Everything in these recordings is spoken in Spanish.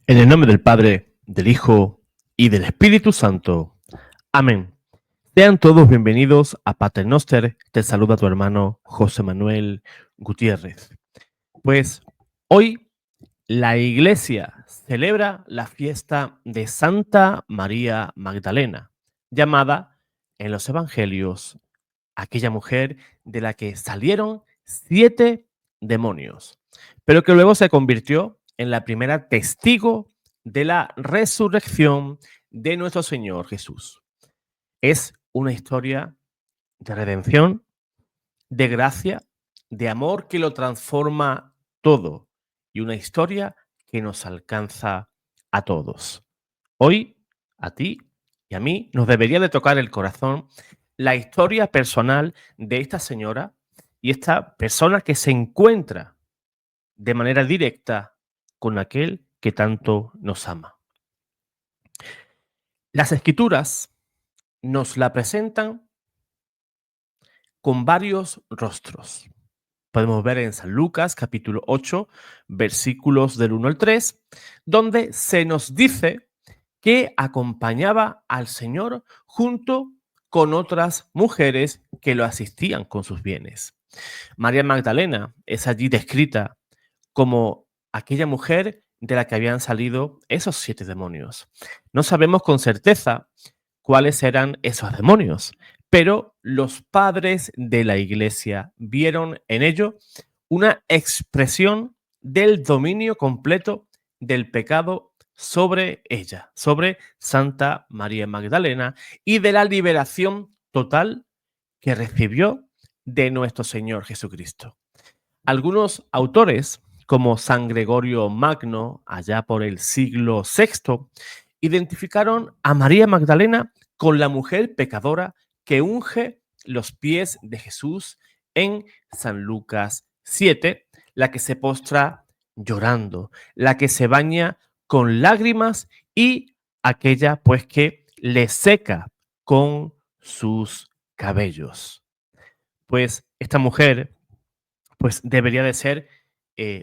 En el nombre del Padre, del Hijo y del Espíritu Santo. Amén. Sean todos bienvenidos a Pater Noster. Te saluda tu hermano José Manuel Gutiérrez. Pues hoy la Iglesia celebra la fiesta de Santa María Magdalena, llamada en los Evangelios aquella mujer de la que salieron 7 demonios, pero que luego se convirtió en la primera testigo de la resurrección de nuestro Señor Jesús. Es una historia de redención, de gracia, de amor que lo transforma todo y una historia que nos alcanza a todos. Hoy, a ti y a mí, nos debería de tocar el corazón la historia personal de esta señora y esta persona que se encuentra de manera directa con aquel que tanto nos ama. Las escrituras nos la presentan con varios rostros. Podemos ver en San Lucas capítulo 8, versículos del 1 al 3, donde se nos dice que acompañaba al Señor junto con otras mujeres que lo asistían con sus bienes. María Magdalena es allí descrita como aquella mujer de la que habían salido esos 7 demonios. No sabemos con certeza cuáles eran esos demonios, pero los padres de la Iglesia vieron en ello una expresión del dominio completo del pecado sobre ella, sobre Santa María Magdalena, y de la liberación total que recibió de nuestro Señor Jesucristo. Algunos autores, como San Gregorio Magno, allá por el siglo VI, identificaron a María Magdalena con la mujer pecadora que unge los pies de Jesús en San Lucas 7, la que se postra llorando, la que se baña con lágrimas y aquella pues que le seca con sus cabellos. Pues esta mujer pues debería de ser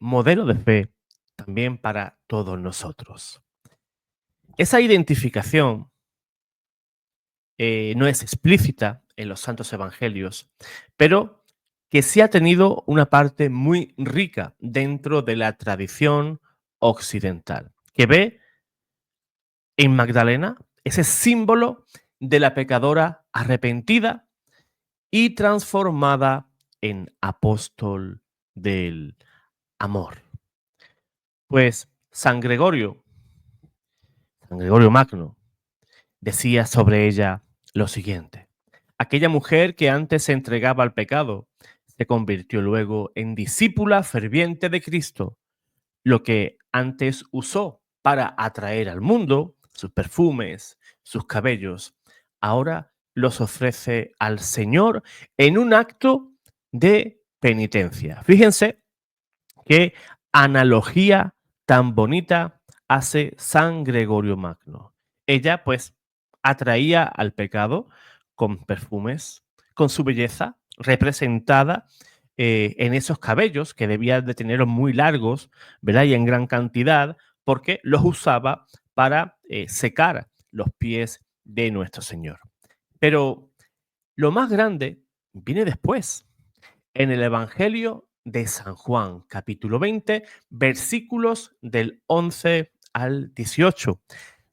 modelo de fe también para todos nosotros. Esa identificación no es explícita en los santos evangelios, pero que sí ha tenido una parte muy rica dentro de la tradición occidental, que ve en Magdalena ese símbolo de la pecadora arrepentida y transformada en apóstol del amor. Pues San Gregorio Magno, decía sobre ella lo siguiente: aquella mujer que antes se entregaba al pecado se convirtió luego en discípula ferviente de Cristo. Lo que antes usó para atraer al mundo, sus perfumes, sus cabellos, ahora los ofrece al Señor en un acto de penitencia. Fíjense qué analogía tan bonita hace San Gregorio Magno. Ella, pues, atraía al pecado con perfumes, con su belleza representada en esos cabellos que debían de tener muy largos, ¿verdad? Y en gran cantidad, porque los usaba para secar los pies de nuestro Señor. Pero lo más grande viene después, en el Evangelio de San Juan, capítulo 20, versículos del 11 al 18,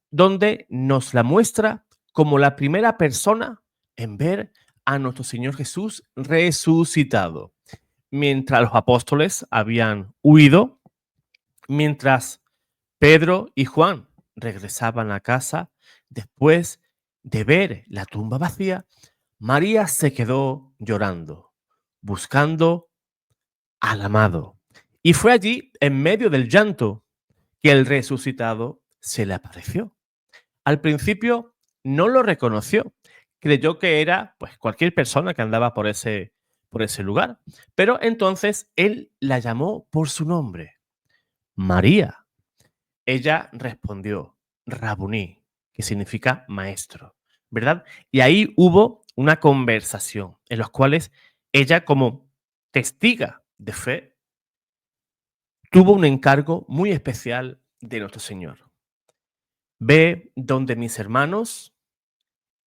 donde nos la muestra como la primera persona en ver a nuestro Señor Jesús resucitado. Mientras los apóstoles habían huido, mientras Pedro y Juan regresaban a casa después de ver la tumba vacía, María se quedó llorando, buscando al amado. Y fue allí, en medio del llanto, que el resucitado se le apareció. Al principio no lo reconoció, creyó que era pues cualquier persona que andaba por ese lugar, pero entonces él la llamó por su nombre, María. Ella respondió, Rabuní, que significa maestro, ¿verdad? Y ahí hubo una conversación en los cuales ella, como testiga de fe, tuvo un encargo muy especial de nuestro Señor. Ve donde mis hermanos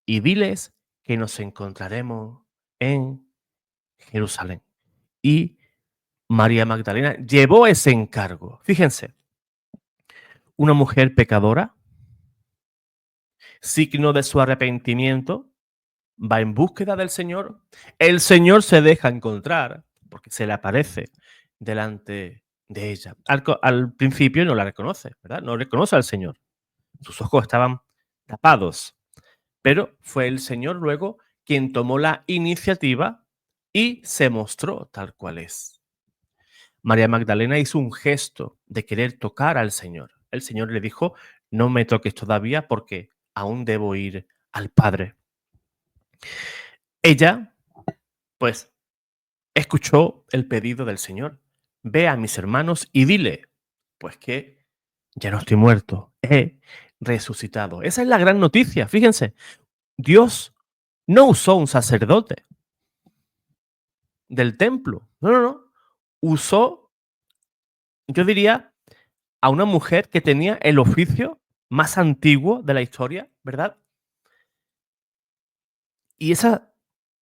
y diles que nos encontraremos en Jerusalén. Y María Magdalena llevó ese encargo. Fíjense, una mujer pecadora, signo de su arrepentimiento, va en búsqueda del Señor. El Señor se deja encontrar porque se le aparece delante de ella. Al principio no la reconoce, ¿verdad? No reconoce al Señor. Sus ojos estaban tapados. Pero fue el Señor luego quien tomó la iniciativa y se mostró tal cual es. María Magdalena hizo un gesto de querer tocar al Señor. El Señor le dijo, no me toques todavía porque aún debo ir al Padre. Ella, pues, escuchó el pedido del Señor. Ve a mis hermanos y dile, pues que ya no estoy muerto, he resucitado. Esa es la gran noticia. Fíjense, Dios no usó un sacerdote del templo. No, no, no. Usó, yo diría, a una mujer que tenía el oficio más antiguo de la historia, ¿verdad? Y esa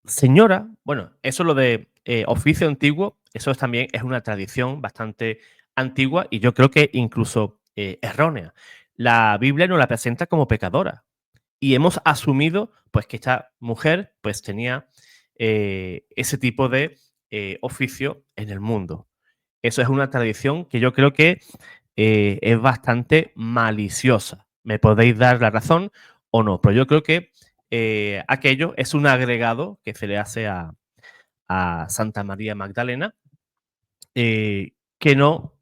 señora, bueno, eso lo de oficio antiguo, eso también es una tradición bastante antigua y yo creo que incluso errónea. La Biblia nos la presenta como pecadora y hemos asumido pues que esta mujer pues tenía ese tipo de oficio en el mundo. Eso es una tradición que yo creo que es bastante maliciosa. Me podéis dar la razón o no, pero yo creo que aquello es un agregado que se le hace a Santa María Magdalena, que no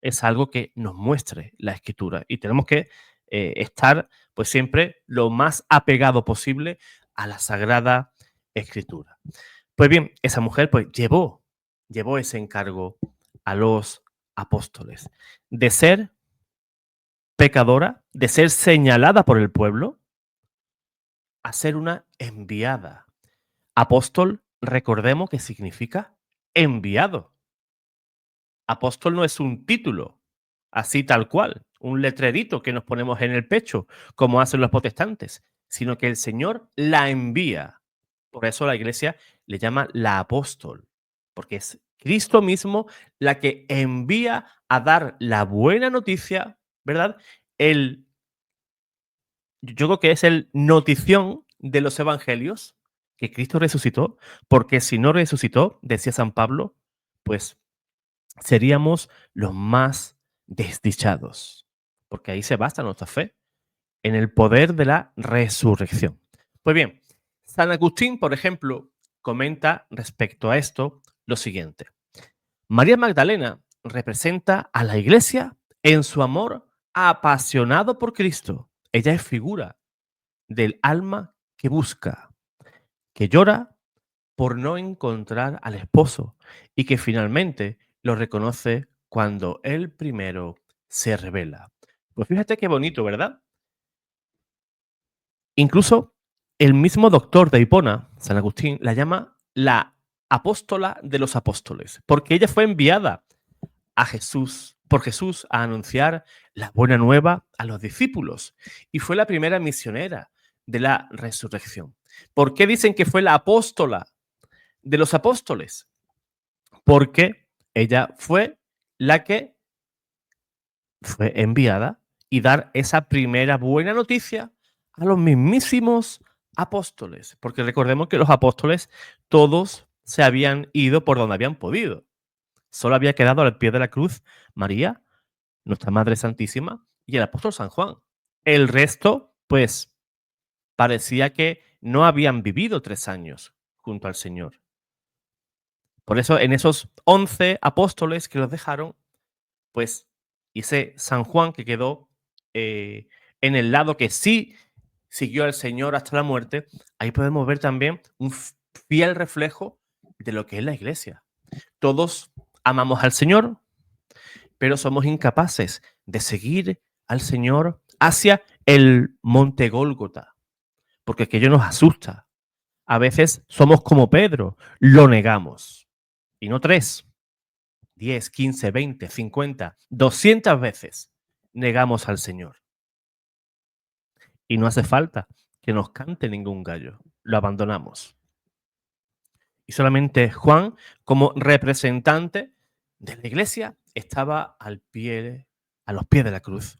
es algo que nos muestre la escritura. Y tenemos que estar pues siempre lo más apegado posible a la Sagrada Escritura. Pues bien, esa mujer pues llevó ese encargo a los apóstoles de ser pecadora, de ser señalada por el pueblo, a ser una enviada. Apóstol, recordemos que significa enviado. Apóstol no es un título, así tal cual, un letrerito que nos ponemos en el pecho, como hacen los protestantes, sino que el Señor la envía. Por eso la iglesia le llama la apóstol, porque es Cristo mismo la que envía a dar la buena noticia, ¿verdad? El, yo creo que es el notición de los evangelios, que Cristo resucitó, porque si no resucitó, decía San Pablo, pues seríamos los más desdichados, porque ahí se basa nuestra fe, en el poder de la resurrección. Pues bien, San Agustín, por ejemplo, comenta respecto a esto lo siguiente. María Magdalena representa a la iglesia en su amor apasionado por Cristo. Ella es figura del alma que busca, que llora por no encontrar al esposo y que finalmente lo reconoce cuando él primero se revela. Pues fíjate qué bonito, ¿verdad? Incluso el mismo doctor de Hipona, San Agustín, la llama la apóstola de los apóstoles, porque ella fue enviada a Jesús, por Jesús, a anunciar la buena nueva a los discípulos y fue la primera misionera de la resurrección. ¿Por qué dicen que fue la apóstola de los apóstoles? Porque ella fue la que fue enviada y dar esa primera buena noticia a los mismísimos apóstoles. Porque recordemos que los apóstoles todos se habían ido por donde habían podido. Solo había quedado al pie de la cruz María, nuestra Madre Santísima, y el apóstol San Juan. El resto, pues, parecía que no habían vivido 3 años junto al Señor. Por eso, en esos 11 apóstoles que los dejaron, pues, y ese San Juan que quedó en el lado que sí siguió al Señor hasta la muerte, ahí podemos ver también un fiel reflejo de lo que es la iglesia. Todos amamos al Señor, pero somos incapaces de seguir al Señor hacia el monte Gólgota, porque aquello nos asusta. A veces somos como Pedro, lo negamos. Y no 3, 10, 15, 20, 50, 200 veces. negamos al Señor. Y no hace falta que nos cante ningún gallo. Lo abandonamos. Y solamente Juan, como representante de la iglesia, estaba a los pies de la cruz.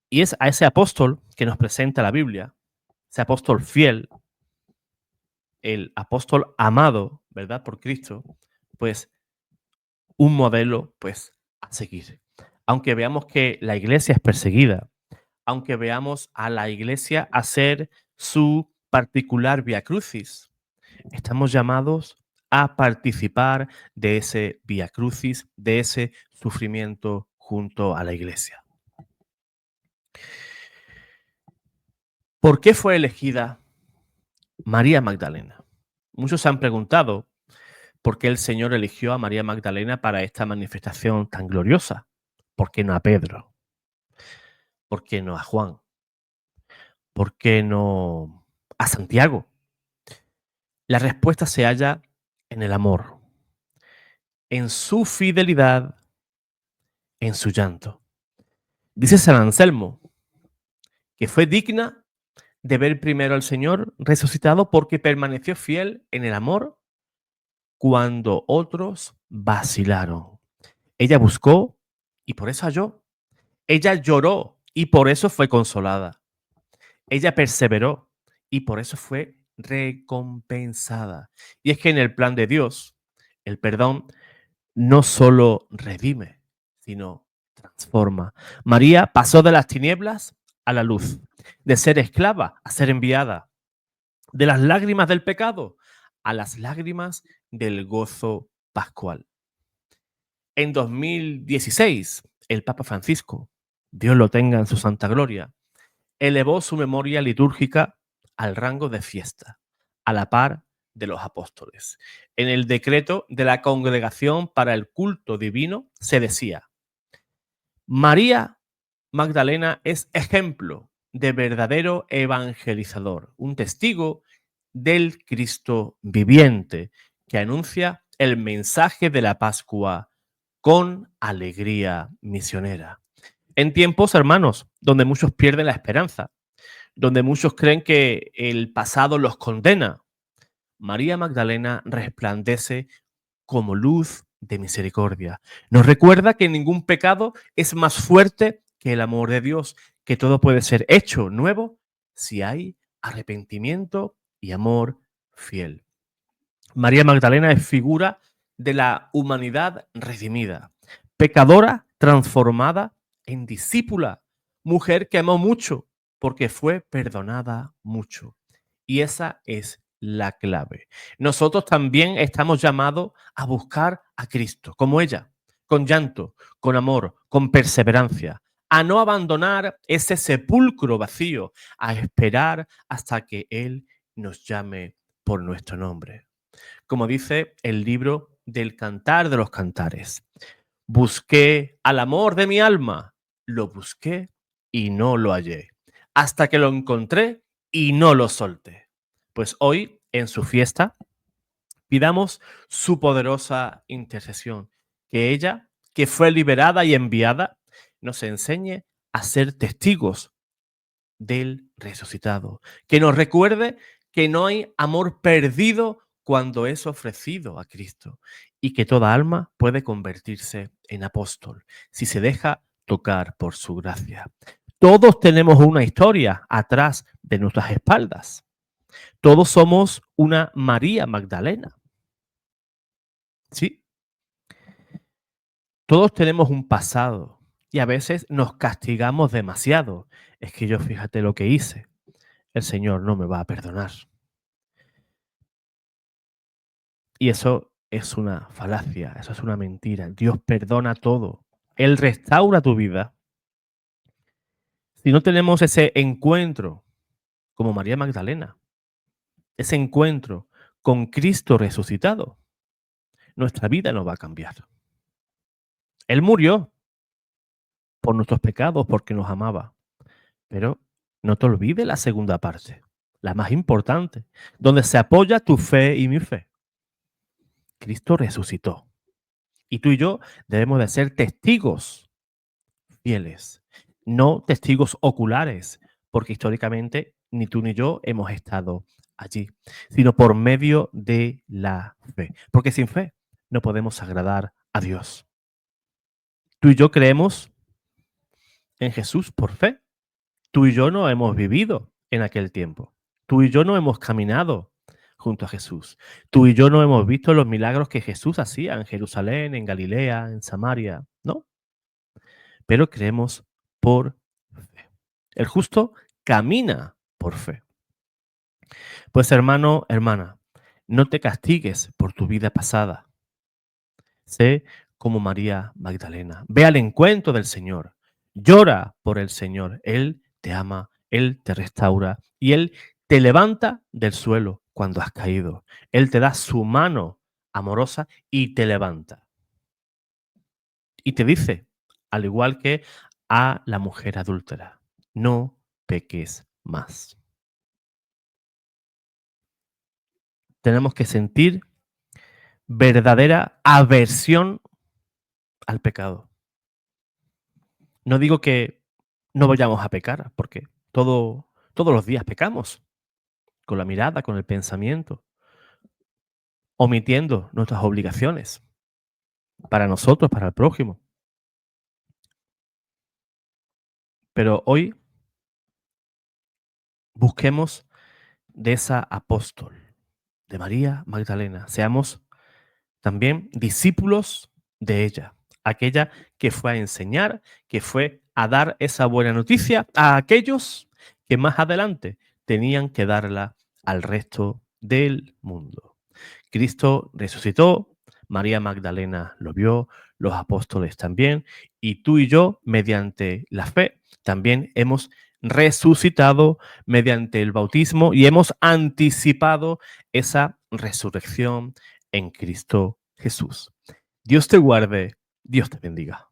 Y es a ese apóstol que nos presenta la Biblia, ese apóstol fiel, el apóstol amado, ¿verdad? Por Cristo, pues un modelo, pues, a seguir. Aunque veamos que la iglesia es perseguida, aunque veamos a la iglesia hacer su particular vía crucis, estamos llamados a participar de ese vía crucis, de ese sufrimiento junto a la iglesia. ¿Por qué fue elegida María Magdalena? Muchos se han preguntado por qué el Señor eligió a María Magdalena para esta manifestación tan gloriosa. ¿Por qué no a Pedro? ¿Por qué no a Juan? ¿Por qué no a Santiago? La respuesta se halla en el amor, en su fidelidad, en su llanto. Dice San Anselmo que fue digna de ver primero al Señor resucitado porque permaneció fiel en el amor cuando otros vacilaron. Ella buscó y por eso halló. Ella lloró y por eso fue consolada. Ella perseveró y por eso fue recompensada. Y es que en el plan de Dios, el perdón no solo redime, sino transforma. María pasó de las tinieblas a la luz, de ser esclava a ser enviada, de las lágrimas del pecado a las lágrimas del gozo pascual. En 2016, el Papa Francisco, Dios lo tenga en su santa gloria, elevó su memoria litúrgica al rango de fiesta, a la par de los apóstoles. En el decreto de la Congregación para el Culto Divino se decía: María Magdalena es ejemplo de verdadero evangelizador, un testigo del Cristo viviente que anuncia el mensaje de la Pascua con alegría misionera. En tiempos, hermanos, donde muchos pierden la esperanza, donde muchos creen que el pasado los condena, María Magdalena resplandece como luz de misericordia. Nos recuerda que ningún pecado es más fuerte que el amor de Dios, que todo puede ser hecho nuevo si hay arrepentimiento y amor fiel. María Magdalena es figura de la humanidad redimida, pecadora transformada en discípula, mujer que amó mucho porque fue perdonada mucho. Y esa es la clave. Nosotros también estamos llamados a buscar a Cristo, como ella, con llanto, con amor, con perseverancia, a no abandonar ese sepulcro vacío, a esperar hasta que Él nos llame por nuestro nombre. Como dice el libro del Cantar de los Cantares, busqué al amor de mi alma, lo busqué y no lo hallé, hasta que lo encontré y no lo solté. Pues hoy, en su fiesta, pidamos su poderosa intercesión, que ella, que fue liberada y enviada, nos enseñe a ser testigos del resucitado, que nos recuerde que no hay amor perdido cuando es ofrecido a Cristo y que toda alma puede convertirse en apóstol si se deja tocar por su gracia. Todos tenemos una historia atrás de nuestras espaldas. Todos somos una María Magdalena. Sí, todos tenemos un pasado y a veces nos castigamos demasiado. Es que yo fíjate lo que hice. El Señor no me va a perdonar. Y eso es una falacia, eso es una mentira. Dios perdona todo. Él restaura tu vida. Si no tenemos ese encuentro, como María Magdalena, ese encuentro con Cristo resucitado, nuestra vida no va a cambiar. Él murió por nuestros pecados porque nos amaba. Pero no te olvides la segunda parte, la más importante, donde se apoya tu fe y mi fe. Cristo resucitó. Y tú y yo debemos de ser testigos fieles, no testigos oculares, porque históricamente ni tú ni yo hemos estado allí, sino por medio de la fe. Porque sin fe no podemos agradar a Dios. Tú y yo creemos en Jesús por fe. Tú y yo no hemos vivido en aquel tiempo. Tú y yo no hemos caminado junto a Jesús. Tú y yo no hemos visto los milagros que Jesús hacía en Jerusalén, en Galilea, en Samaria, ¿no? Pero creemos por fe. El justo camina por fe. Pues hermano, hermana, no te castigues por tu vida pasada. Sé como María Magdalena. Ve al encuentro del Señor. Llora por el Señor. Él te ama, Él te restaura y Él te levanta del suelo cuando has caído. Él te da su mano amorosa y te levanta. Y te dice, al igual que a la mujer adúltera, no peques más. Tenemos que sentir verdadera aversión al pecado. No digo que no vayamos a pecar, porque todos los días pecamos, con la mirada, con el pensamiento, omitiendo nuestras obligaciones para nosotros, para el prójimo. Pero hoy busquemos de esa apóstol, de María Magdalena. Seamos también discípulos de ella, aquella que fue a enseñar, que fue a dar esa buena noticia a aquellos que más adelante tenían que darla al resto del mundo. Cristo resucitó, María Magdalena lo vio, los apóstoles también, y tú y yo, mediante la fe, también hemos resucitado mediante el bautismo y hemos anticipado esa resurrección en Cristo Jesús. Dios te guarde, Dios te bendiga.